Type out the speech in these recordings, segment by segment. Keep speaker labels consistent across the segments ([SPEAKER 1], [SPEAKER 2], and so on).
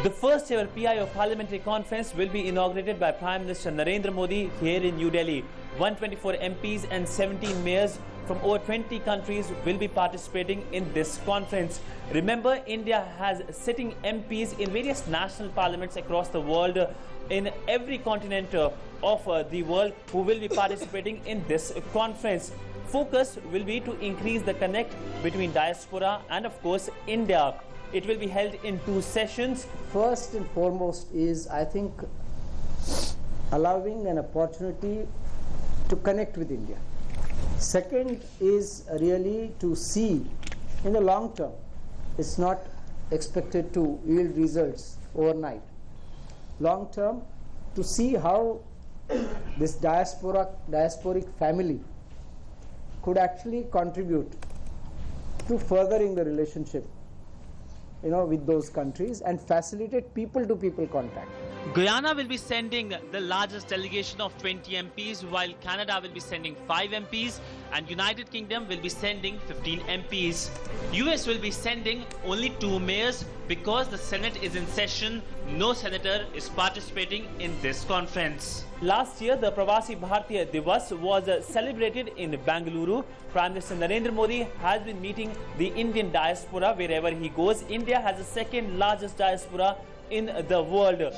[SPEAKER 1] The first ever PIO Parliamentary Conference will be inaugurated by Prime Minister Narendra Modi here in New Delhi. 124 MPs and 17 mayors from over 20 countries will be participating in this conference. Remember, India has sitting MPs in various national parliaments across the world, in every continent of the world, who will be participating in this conference. Focus will be to increase the connect between diaspora and, of course, India. It will be held in 2 sessions.
[SPEAKER 2] First and foremost is, I think, allowing an opportunity to connect with India. Second is really to see in the long term. It's not expected to yield results overnight. Long term, to see how this diasporic family could actually contribute to furthering the relationship, with those countries and facilitate people-to-people contact.
[SPEAKER 1] Guyana will be sending the largest delegation of 20 MPs, while Canada will be sending 5 MPs and United Kingdom will be sending 15 MPs. US will be sending only 2 mayors because the Senate is in session. No senator is participating in this conference. Last year, the Pravasi Bharatiya Divas was celebrated in Bengaluru. Prime Minister Narendra Modi has been meeting the Indian diaspora wherever he goes. India has the second largest diaspora in the world.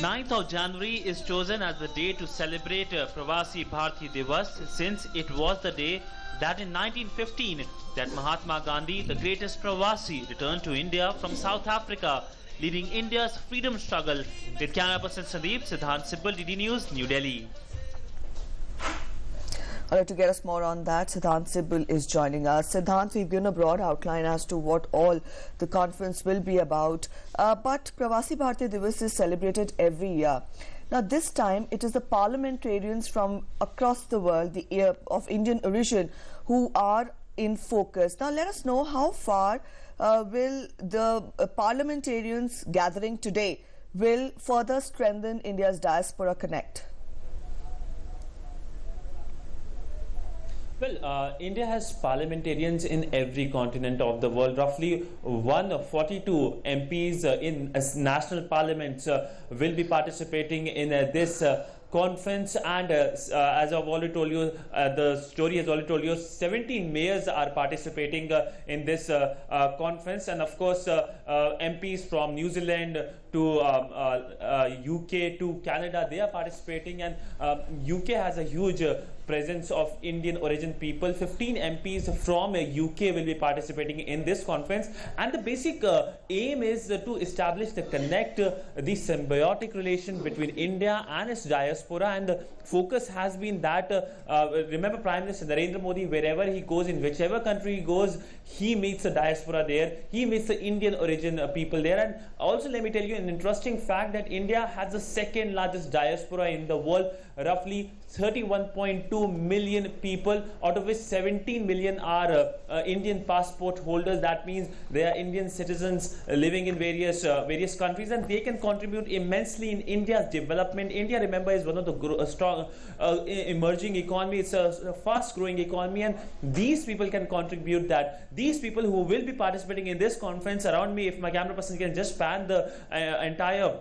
[SPEAKER 1] 9th of January is chosen as the day to celebrate Pravasi Bharatiya Divas, since it was the day that in 1915 that Mahatma Gandhi, the greatest Pravasi, returned to India from South Africa, leading India's freedom struggle. With camera person Sandeep, Siddhant Sibbal, DD News, New Delhi.
[SPEAKER 3] All right, to get us more on that, Siddhant Sibbal is joining us. Siddhant, we've given a broad outline as to what all the conference will be about, but Pravasi Bharatiya Divas is celebrated every year. Now, this time, it is the parliamentarians from across the world, of Indian origin, who are in focus. Now, let us know how far will the parliamentarians gathering today will further strengthen India's diaspora connect.
[SPEAKER 1] Well, India has parliamentarians in every continent of the world. Roughly 142 MPs in national parliaments will be participating in this conference, and as I've already told you, the story has already told you, 17 mayors are participating in this conference, and of course MPs from New Zealand to UK to Canada, they are participating, and UK has a huge presence of Indian origin people. 15 MPs from UK will be participating in this conference, and the basic aim is to establish the connect, the symbiotic relation between India and its diaspora, and the focus has been that remember, Prime Minister Narendra Modi, wherever he goes, in whichever country he goes, he meets the diaspora there, he meets the Indian origin people there. And also, let me tell you an interesting fact, that India has the second largest diaspora in the world, roughly 31.2 million people, out of which 17 million are Indian passport holders. That means they are Indian citizens living in various countries, and they can contribute immensely in India's development. India, remember, is one of the strong emerging economy. It's a fast growing economy, and these people can contribute that. These people who will be participating in this conference around me, if my camera person can just pan the entire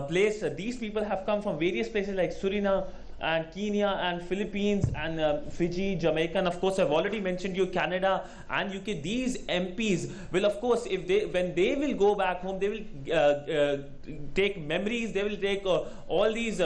[SPEAKER 1] place, these people have come from various places like Suriname and Kenya and Philippines and Fiji, Jamaica, and of course I've already mentioned you Canada and UK. These MPs will, of course, when they will go back home, they will take memories, they will take all these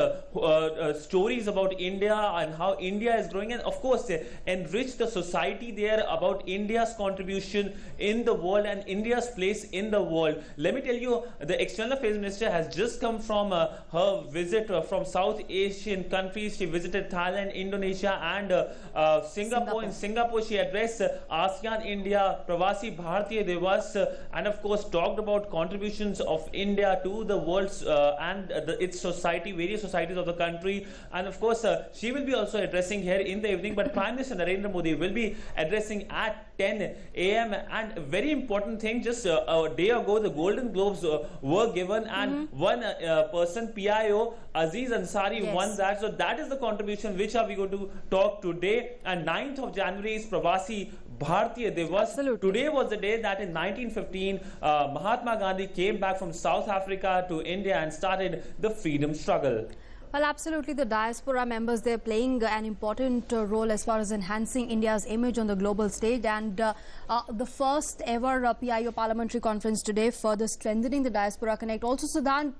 [SPEAKER 1] stories about India and how India is growing, and of course enrich the society there about India's contribution in the world and India's place in the world. Let me tell you, the External Affairs Minister has just come from her visit from South Asian countries. She visited Thailand, Indonesia, and Singapore. In Singapore, she addressed ASEAN India Pravasi Bharatiya Divas, and of course talked about contributions of India to the world's and its society, various societies of the country. And of course, she will be also addressing here in the evening. But Prime Minister Narendra Modi will be addressing at 10 a.m. And a very important thing, just a day ago, the Golden Globes were given, and one person, PIO Aziz Ansari, won that. So that is the contribution which are we going to talk today. And 9th of January is Pravasi Bhartiya Divas.
[SPEAKER 4] Absolutely.
[SPEAKER 1] Today was the day that in 1915 Mahatma Gandhi came back from South Africa to India and started the freedom struggle.
[SPEAKER 4] Well, absolutely. The diaspora members, they're playing an important role as far as enhancing India's image on the global stage. And the first ever PIO Parliamentary Conference today, further strengthening the Diaspora Connect. Also, Siddhant,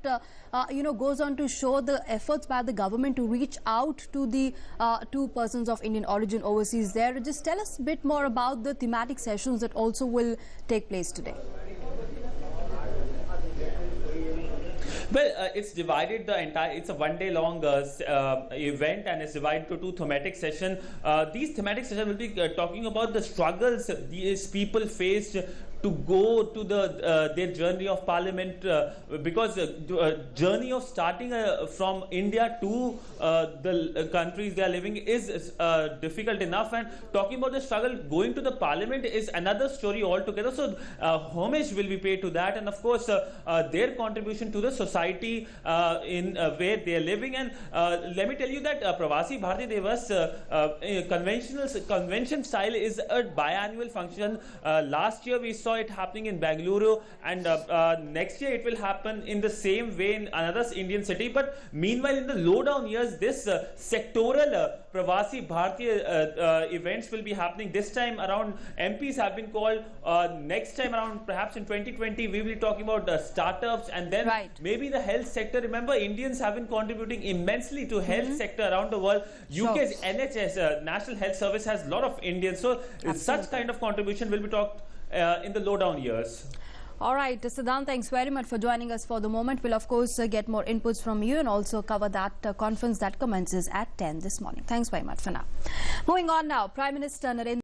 [SPEAKER 4] goes on to show the efforts by the government to reach out to the two persons of Indian origin overseas there. Just tell us a bit more about the thematic sessions that also will take place today.
[SPEAKER 1] Well, it's divided the entire, it's a one-day long event, and it's divided to two thematic sessions. These thematic sessions will be talking about the struggles these people faced to go to their journey of parliament, because journey of starting from India to the countries they are living is difficult enough, and talking about the struggle going to the parliament is another story altogether. So homage will be paid to that, and of course their contribution to the society in where they are living. And let me tell you that Pravasi Bhartiya Divas convention style is a biannual function. Last year we saw it happening in Bengaluru, and next year it will happen in the same way in another Indian city. But meanwhile, in the low-down years, this sectoral Pravasi Bhartiya events will be happening. This time around, MPs have been called. Next time around, perhaps in 2020, we will be talking about startups, and then maybe the health sector. Remember, Indians have been contributing immensely to health sector around the world. UK's NHS, National Health Service, has a lot of Indians. So such kind of contribution will be talked in the low-down years.
[SPEAKER 4] All right, Siddhant, thanks very much for joining us for the moment. We'll, of course, get more inputs from you and also cover that conference that commences at 10 this morning. Thanks very much for now. Moving on now, Prime Minister Narendra